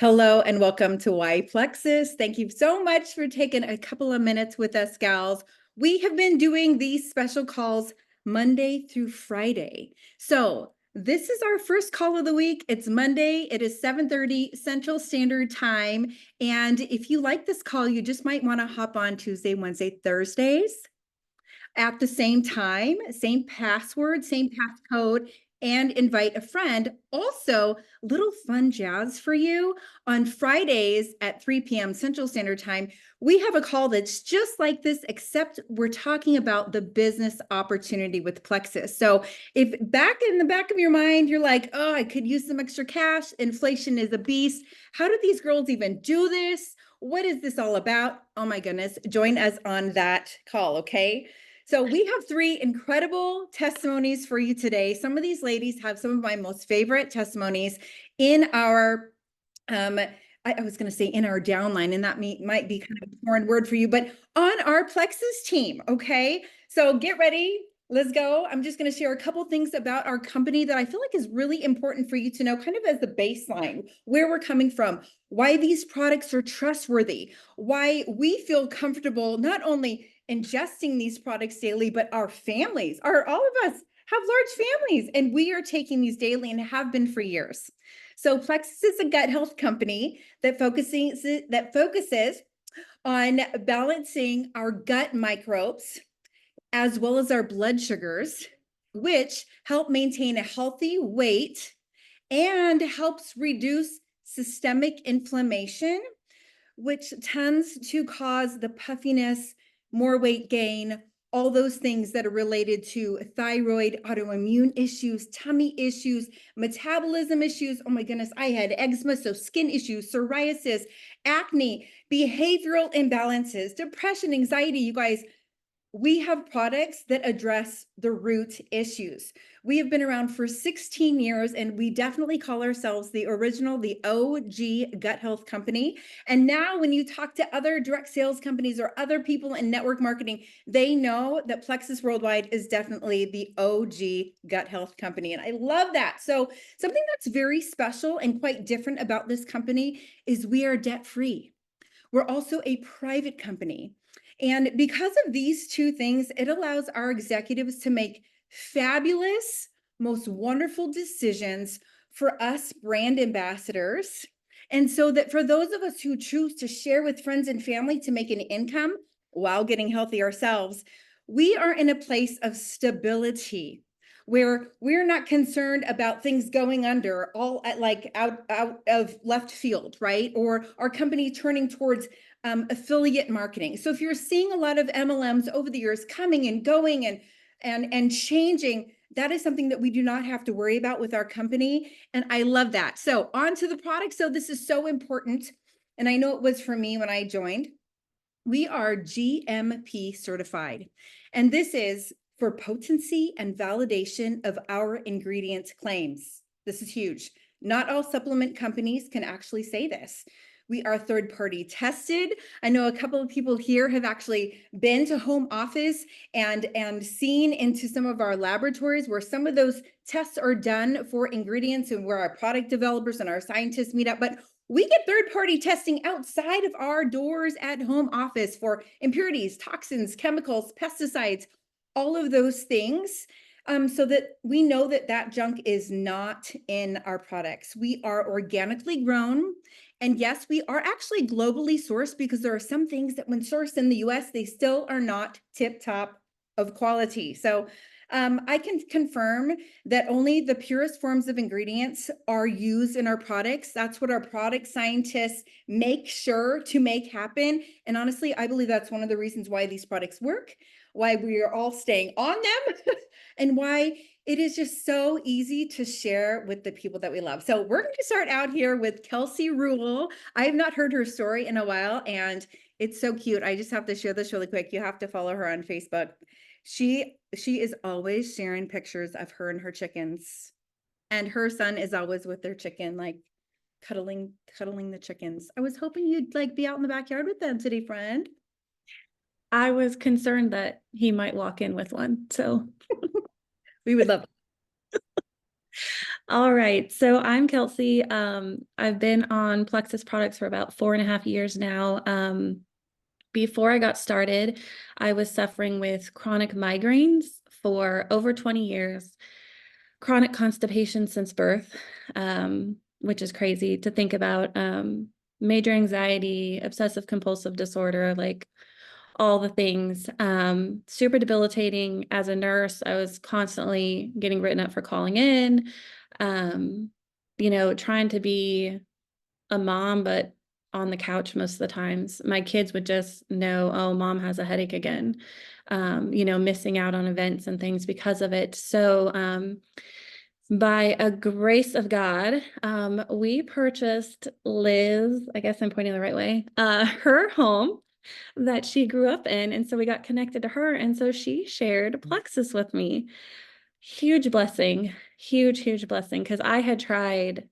Hello and welcome to Why Plexus. Thank you so much for taking a couple of minutes with us, gals. We have been doing these special calls Monday through Friday. So this is our first call of the week. It's Monday. It is 7:30 Central Standard Time. And if you like this call, you just might want to hop on Tuesday, Wednesday, Thursdays at the same time, same password, same passcode, and invite a friend. Also, little fun jazz for you. On Fridays at 3 p.m. Central Standard Time, we have a call that's just like this, except we're talking about the business opportunity with Plexus. So if back in the back of your mind, you're like, oh, I could use some extra cash. Inflation is a beast. How do these girls even do this? What is this all about? Oh my goodness. Join us on that call, okay? So we have three incredible testimonies for you today. Some of these ladies have some of my most favorite testimonies in our, I was going to say in our downline, and that might be kind of a foreign word for you, but on our Plexus team, okay? So get ready. Let's go. I'm just going to share a couple things about our company that I feel like is really important for you to know, kind of as the baseline, where we're coming from, why these products are trustworthy, why we feel comfortable not only ingesting these products daily, but our families, all of us have large families, and we are taking these daily and have been for years. So Plexus is a gut health company that focuses on balancing our gut microbes as well as our blood sugars, which help maintain a healthy weight and helps reduce systemic inflammation, which tends to cause the puffiness, more weight gain, all those things that are related to thyroid, autoimmune issues, tummy issues, metabolism issues. Oh my goodness, I had eczema, so skin issues, psoriasis, acne, behavioral imbalances, depression, anxiety. You guys, we have products that address the root issues. We have been around for 16 years, and we definitely call ourselves the original, the OG gut health company. And now when you talk to other direct sales companies or other people in network marketing, they know that Plexus Worldwide is definitely the OG gut health company. And I love that. So something that's very special and quite different about this company is we are debt-free. We're also a private company. And because of these two things, it allows our executives to make fabulous, most wonderful decisions for us brand ambassadors. And so that for those of us who choose to share with friends and family to make an income while getting healthy ourselves, we are in a place of stability where we're not concerned about things going under all at like out of left field, right? Or our company turning towards affiliate marketing. So if you're seeing a lot of MLMs over the years coming and going and changing, that is something that we do not have to worry about with our company. And I love that. So on to the product. So this is so important. And I know it was for me when I joined. We are GMP certified. And this is for potency and validation of our ingredient claims. This is huge. Not all supplement companies can actually say this. We are third-party tested. I know a couple of people here have actually been to home office and seen into some of our laboratories where some of those tests are done for ingredients and where our product developers and our scientists meet up. But we get third-party testing outside of our doors at home office for impurities, toxins, chemicals, pesticides, all of those things, so that we know that that junk is not in our products. We are organically grown. And yes, we are actually globally sourced because there are some things that when sourced in the US, they still are not tip-top of quality. So I can confirm that only the purest forms of ingredients are used in our products. That's what our product scientists make sure to make happen. And honestly, I believe that's one of the reasons why these products work, why we are all staying on them, and why it is just so easy to share with the people that we love. So we're going to start out here with Kelsey Rule. I have not heard her story in a while, and it's so cute. I just have to share this really quick. You have to follow her on Facebook. She is always sharing pictures of her and her chickens, and her son is always with their chicken, like cuddling the chickens. I was hoping you'd like be out in the backyard with them today, friend. I was concerned that he might walk in with one. So We would love it. All right. So I'm Kelsey. I've been on Plexus products for about 4.5 years now. Before I got started, I was suffering with chronic migraines for over 20 years, chronic constipation since birth, which is crazy to think about. Major anxiety, obsessive compulsive disorder, like all the things. Super debilitating. As a nurse, I was constantly getting written up for calling in, um, trying to be a mom, but on the couch most of the times. My kids would just know, oh, mom has a headache again, missing out on events and things because of it. So, by a grace of God, we purchased Liz, I guess I'm pointing the right way, her home that she grew up in. And so we got connected to her. And so she shared Plexus with me. Huge blessing, huge blessing. Because I had tried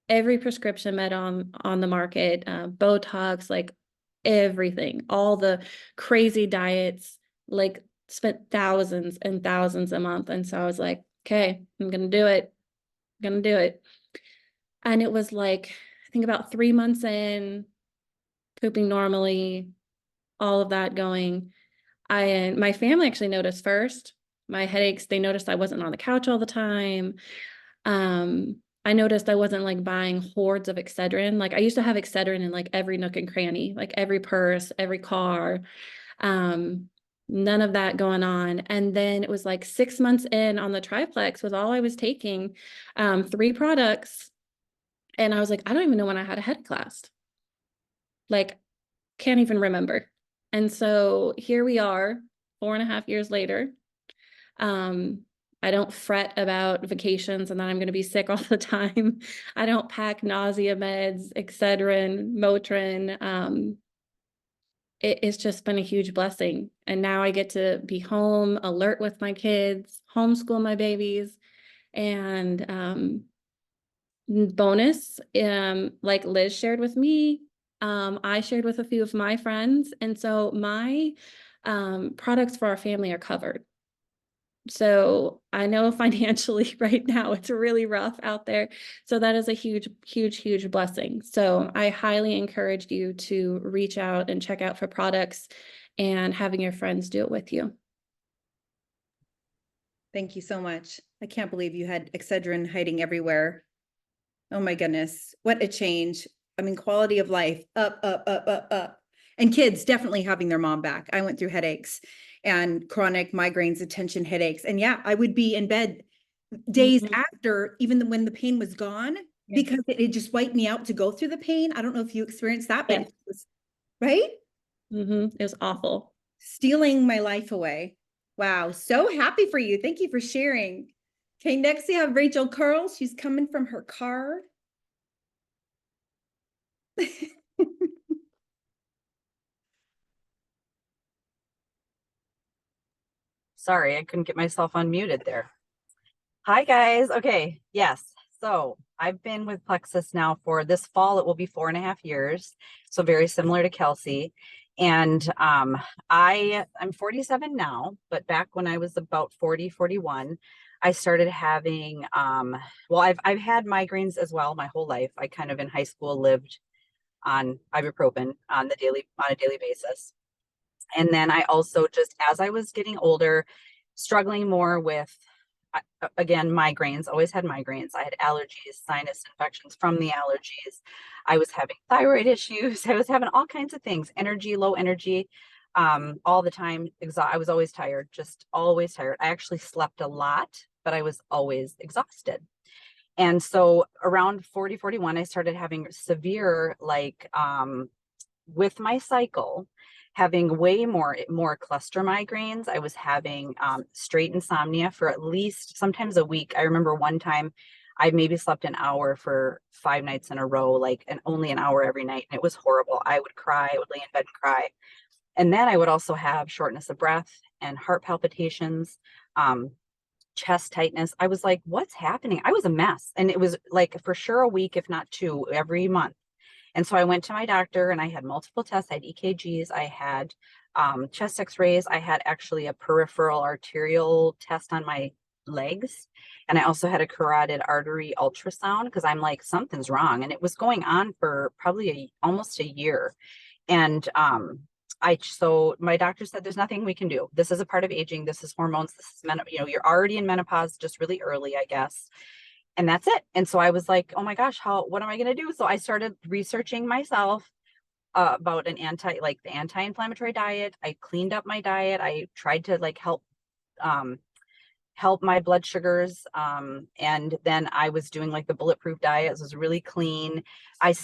every prescription med on the market, Botox, like everything, all the crazy diets, like spent thousands and thousands a month. And so I was like, okay, I'm going to do it. I'm going to do it. And it was like, I think about 3 months in, pooping normally, all of that going. My family actually noticed first. My headaches, they noticed I wasn't on the couch all the time. I noticed I wasn't like buying hordes of Excedrin. Like I used to have Excedrin in like every nook and cranny, like every purse, every car. None of that going on. And then it was like 6 months in on the triplex was all I was taking, 3 products. And I was like, I don't even know when I had a headache last. Like, can't even remember. And so here we are, 4.5 years later. I don't fret about vacations and that I'm going to be sick all the time. I don't pack nausea meds, Excedrin, Motrin. It's just been a huge blessing. And now I get to be home, alert with my kids, homeschool my babies, and bonus, like Liz shared with me, I shared with a few of my friends. And so my products for our family are covered. So I know financially right now it's really rough out there. So that is a huge blessing. So I highly encourage you to reach out and check out for products and having your friends do it with you. Thank you so much. I can't believe you had Excedrin hiding everywhere. Oh my goodness, what a change. I mean, quality of life up. And kids definitely having their mom back. I went through headaches and chronic migraines, attention headaches. And yeah, I would be in bed days after, even when the pain was gone, because it just wiped me out to go through the pain. I don't know if you experienced that, but Yes. it was, right? It was awful. Stealing my life away. Wow. So happy for you. Thank you for sharing. Okay, next we have Rachel Curl. She's coming from her car. Sorry, I couldn't get myself unmuted there. Hi, guys. Okay. Yes. So I've been with Plexus now for this fall. It will be 4.5 years. So very similar to Kelsey. And I'm 47 now, but back when I was about 40, 41, I started having, well, I've had migraines as well my whole life. I kind of in high school lived on ibuprofen on a daily basis. And then I also just, as I was getting older, struggling more with, again, migraines, always had migraines. I had allergies, sinus infections from the allergies. I was having thyroid issues. I was having all kinds of things, low energy, all the time. I was always tired, just always tired. I actually slept a lot, but I was always exhausted. And so around 40, 41, I started having severe, like, with my cycle, having way more cluster migraines. I was having straight insomnia for at least sometimes a week. I remember one time I maybe slept an hour for 5 nights in a row, like, and only an hour every night. And it was horrible. I would cry, I would lay in bed and cry. And then I would also have shortness of breath and heart palpitations, chest tightness. I was like, what's happening? I was a mess. And it was like for sure a week, if not 2, every month. And so I went to my doctor and I had multiple tests. I had EKGs, I had chest x-rays. I had actually a peripheral arterial test on my legs. And I also had a carotid artery ultrasound because I'm like, something's wrong. And it was going on for probably almost a year. And so my doctor said, there's nothing we can do. This is a part of aging. This is hormones. This is you're already in menopause, just really early, I guess. And that's it. And so I was like, oh my gosh, what am I going to do? So I started researching myself about the anti-inflammatory diet. I cleaned up my diet. I tried to um, help my blood sugars. And then I was doing like the bulletproof diet. It was really clean. I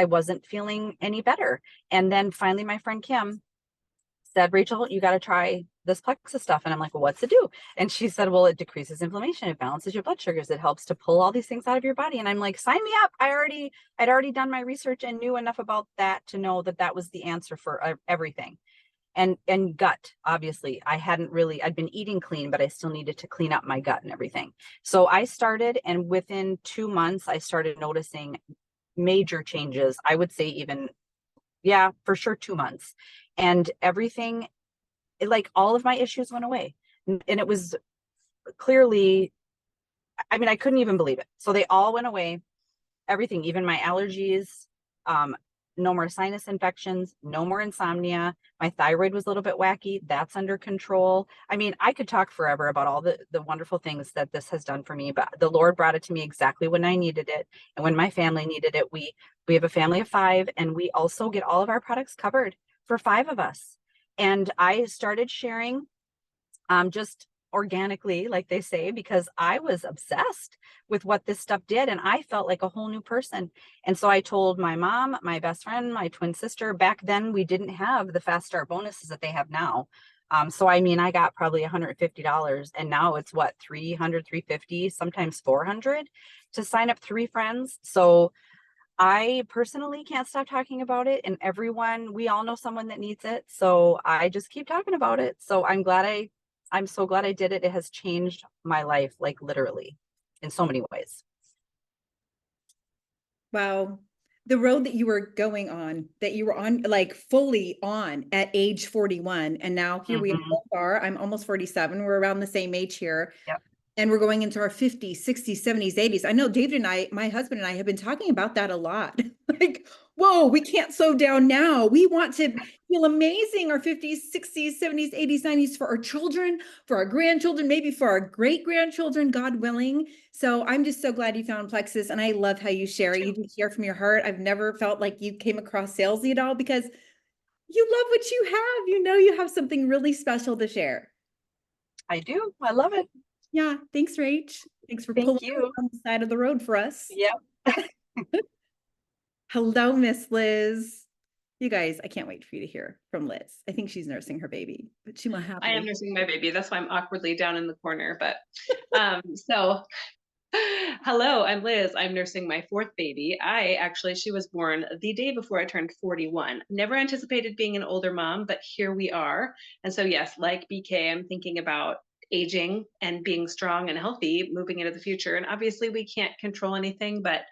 wasn't feeling any better. And then finally my friend Kim said, Rachel, you got to try this Plexus stuff. And I'm like, well, what's it do? And she said, well, it decreases inflammation. It balances your blood sugars. It helps to pull all these things out of your body. And I'm like, sign me up. I'd already done my research and knew enough about that to know that that was the answer for everything. And gut, obviously, I'd been eating clean, but I still needed to clean up my gut and everything. So I started, and within 2 months, I started noticing major changes. I would say even, yeah, for sure 2 months. And everything, like all of my issues went away. And it was clearly, I mean, I couldn't even believe it. So they all went away, everything, even my allergies, no more sinus infections, no more insomnia. My thyroid was a little bit wacky. That's under control. I mean, I could talk forever about all the wonderful things that this has done for me, but the Lord brought it to me exactly when I needed it. And when my family needed it. We have a family of 5, and we also get all of our products covered for 5 of us. And I started sharing just organically, like they say, because I was obsessed with what this stuff did. And I felt like a whole new person. And so I told my mom, my best friend, my twin sister. Back then, we didn't have the fast start bonuses that they have now. So I mean, I got probably $150, and now it's what, 300, 350, sometimes 400 to sign up 3 friends. So I personally can't stop talking about it, and we all know someone that needs it. So I just keep talking about it. So I'm so glad I did it. It has changed my life, like literally in so many ways. Wow. The road that you were going on, that you were on, like fully on at age 41. And now here we Mhm. both are. I'm almost 47. We're around the same age here. Yep. And we're going into our 50s, 60s, 70s, 80s. I know David and I, my husband and I, have been talking about that a lot. Like, whoa, we can't slow down now. We want to feel amazing our 50s, 60s, 70s, 80s, 90s for our children, for our grandchildren, maybe for our great grandchildren, God willing. So I'm just so glad you found Plexus. And I love how you share it. You just hear from your heart. I've never felt like you came across salesy at all, because you love what you have. You know, you have something really special to share. I do. I love it. Yeah. Thanks, Rach. Thanks for Thank pulling you. on the side of the road for us. Yep. Hello, Miss Liz. You guys, I can't wait for you to hear from Liz. I think she's nursing her baby, but she will I am happily. nursing my baby. That's why I'm awkwardly down in the corner. But so hello, I'm Liz. I'm nursing my 4th baby. She was born the day before I turned 41. Never anticipated being an older mom, but here we are. And so yes, like BK, I'm thinking about aging and being strong and healthy moving into the future. And obviously we can't control anything, but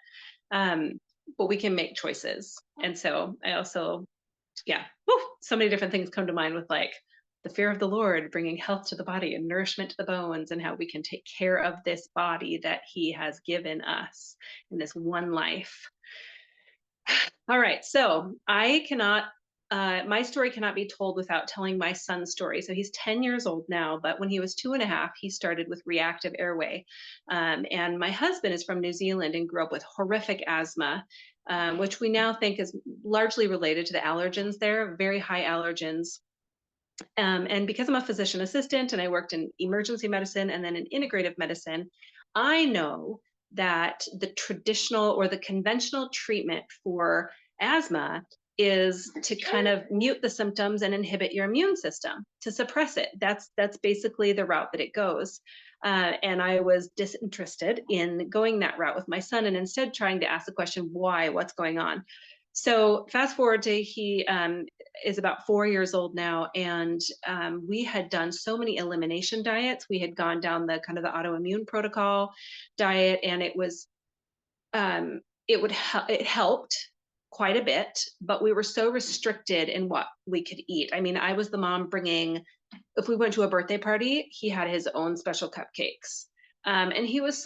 we can make choices. And so I also, yeah, so many different things come to mind with like the fear of the Lord, bringing health to the body and nourishment to the bones, and how we can take care of this body that He has given us in this one life. All right, so my story cannot be told without telling my son's story. So he's 10 years old now, but when he was 2.5, he started with reactive airway. And my husband is from New Zealand and grew up with horrific asthma, which we now think is largely related to the allergens there, very high allergens. And because I'm a physician assistant and I worked in emergency medicine and then in integrative medicine, I know that the traditional or the conventional treatment for asthma is to kind of mute the symptoms and inhibit your immune system, to suppress it. That's basically the route that it goes. And I was disinterested in going that route with my son, and instead trying to ask the question, why, what's going on? So fast forward to he is about 4 years old now, and we had done so many elimination diets. We had gone down the kind of the autoimmune protocol diet, and it helped quite a bit, but we were so restricted in what we could eat. I mean, I was the mom bringing if we went to a birthday party, he had his own special cupcakes. And he was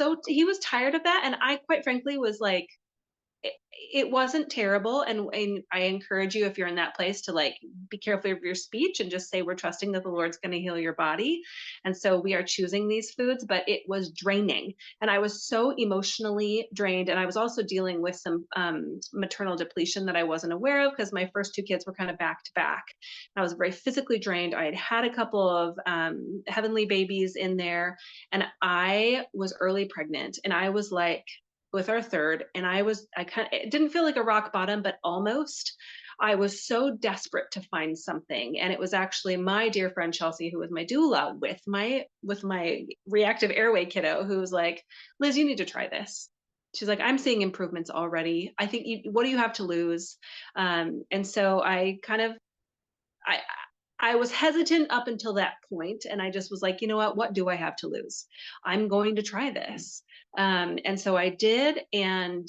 tired of that. And I quite frankly was like, it wasn't terrible. And I encourage you, if you're in that place, to like be careful of your speech and just say, we're trusting that the Lord's going to heal your body. And so we are choosing these foods, but it was draining. And I was so emotionally drained. And I was also dealing with some maternal depletion that I wasn't aware of, because my first two kids were kind of back to back. I was very physically drained. I had a couple of heavenly babies in there, and I was early pregnant, and I was like, with our third, and it didn't feel like a rock bottom, but almost. I was so desperate to find something. And it was actually my dear friend Chelsea, who was my doula, with my reactive airway kiddo, who was like, Liz, you need to try this. She's like, I'm seeing improvements already. I think what do you have to lose? And so I was hesitant up until that point, and I just was like, you know what do I have to lose? I'm going to try this. And so I did, and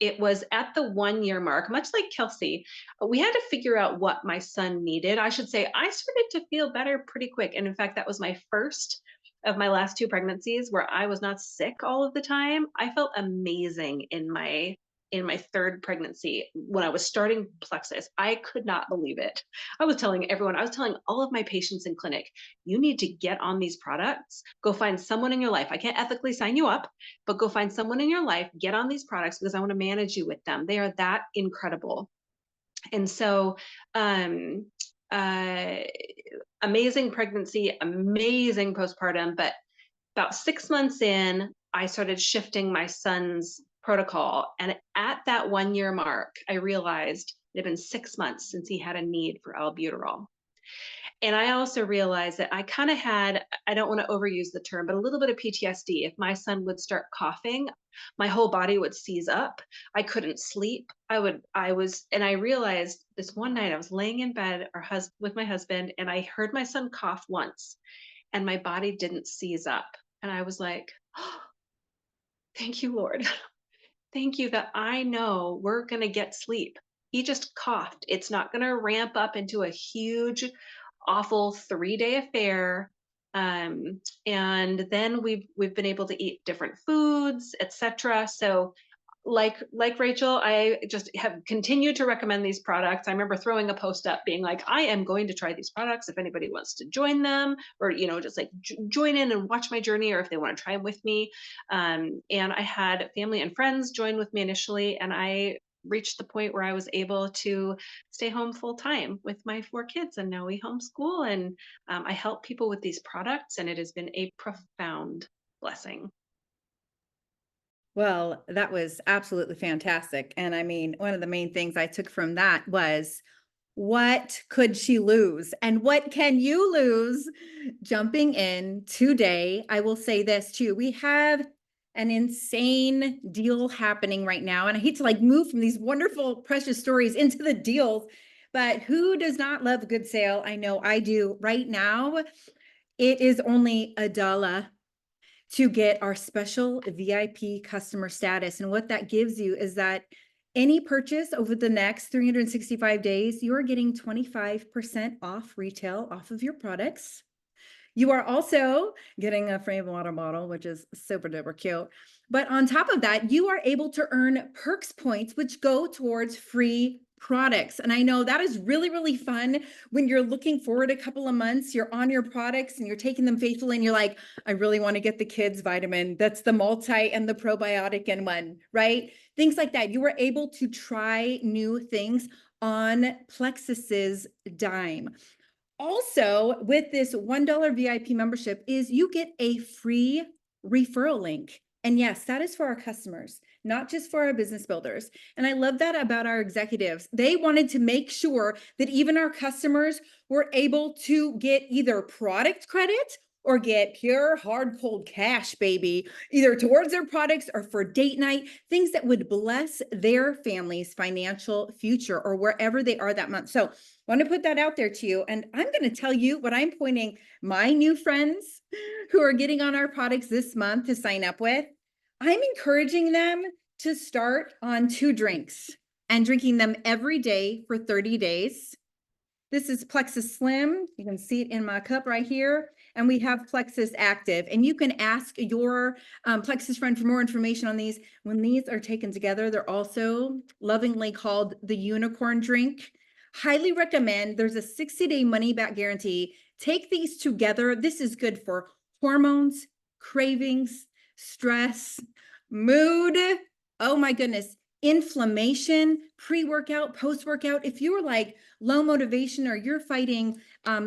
it was at the 1 year mark, much like Kelsey, we had to figure out what my son needed. I should say I started to feel better pretty quick. And in fact, that was my first of my last two pregnancies where I was not sick all of the time. I felt amazing in my third pregnancy when I was starting Plexus. I could not believe it. I was telling all of my patients in clinic, you need to get on these products. Go find someone in your life. I can't ethically sign you up, but go find someone in your life, get on these products, because I want to manage you with them. They are that incredible. And so, amazing pregnancy, amazing postpartum, but about 6 months in, I started shifting my son's protocol. And at that 1 year mark, I realized it had been 6 months since he had a need for albuterol. And I also realized that I kind of had, I don't want to overuse the term, but a little bit of PTSD. If my son would start coughing, my whole body would seize up. I couldn't sleep. And I realized this one night I was laying in bed with my husband, and I heard my son cough once, and my body didn't seize up. And I was like, oh, thank you, Lord. Thank you that I know we're going to get sleep. He just coughed. It's not going to ramp up into a huge, awful 3-day affair. And then we've been able to eat different foods, etc. So like Rachel, I just have continued to recommend these products. I remember throwing a post up being like, I am going to try these products if anybody wants to join them, or, just like join in and watch my journey, or if they want to try them with me. And I had family and friends join with me initially, and I reached the point where I was able to stay home full time with my 4 kids, and now we homeschool, and I help people with these products, and it has been a profound blessing. Well, that was absolutely fantastic. And I mean, one of the main things I took from that was, what could she lose? And what can you lose jumping in today? I will say this too. We have an insane deal happening right now. And I hate to like move from these wonderful, precious stories into the deals, but who does not love a good sale? I know I do. Right now, it is only $1 to get our special VIP customer status. And what that gives you is that any purchase over the next 365 days, you are getting 25% off retail off of your products. You are also getting a free water bottle, which is super duper cute. But on top of that, you are able to earn perks points, which go towards free products. And I know that is really, really fun when you're looking forward a couple of months, you're on your products and you're taking them faithfully, and you're like, I really want to get the kids vitamin. That's the multi and the probiotic in one, right? Things like that. You were able to try new things on Plexus's dime. Also, with this $1 VIP membership is you get a free referral link. And yes, that is for our customers, not just for our business builders. And I love that about our executives. They wanted to make sure that even our customers were able to get either product credit or get pure hard cold cash, baby, either towards their products or for date night, things that would bless their family's financial future or wherever they are that month. So I want to put that out there to you. And I'm going to tell you what I'm pointing my new friends who are getting on our products this month to sign up with. I'm encouraging them to start on 2 drinks and drinking them every day for 30 days. This is Plexus Slim. You can see it in my cup right here. And we have Plexus Active. And you can ask your Plexus friend for more information on these. When these are taken together, they're also lovingly called the unicorn drink. Highly recommend. There's a 60-day money-back guarantee. Take these together. This is good for hormones, cravings, stress, mood. Oh my goodness. Inflammation, pre-workout, post-workout. If you're like low motivation or you're fighting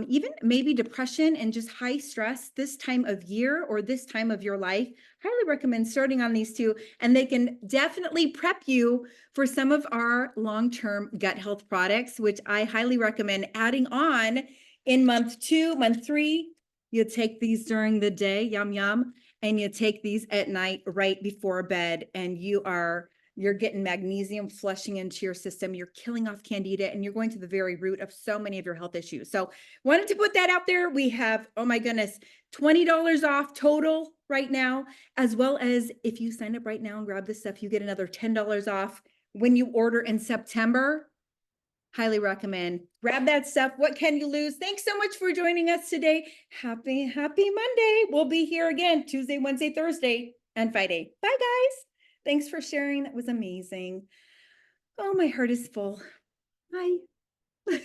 even maybe depression and just high stress this time of year or this time of your life, highly recommend starting on these two, and they can definitely prep you for some of our long-term gut health products, which I highly recommend adding on in month 2, month 3. You take these during the day, yum, yum, and you take these at night right before bed, and you're getting magnesium flushing into your system. You're killing off candida, and you're going to the very root of so many of your health issues. So wanted to put that out there. We have, oh my goodness, $20 off total right now, as well as if you sign up right now and grab this stuff, you get another $10 off when you order in September. Highly recommend. Grab that stuff. What can you lose? Thanks so much for joining us today. Happy Monday. We'll be here again Tuesday, Wednesday, Thursday, and Friday. Bye, guys. Thanks for sharing. That was amazing. Oh, my heart is full. Bye.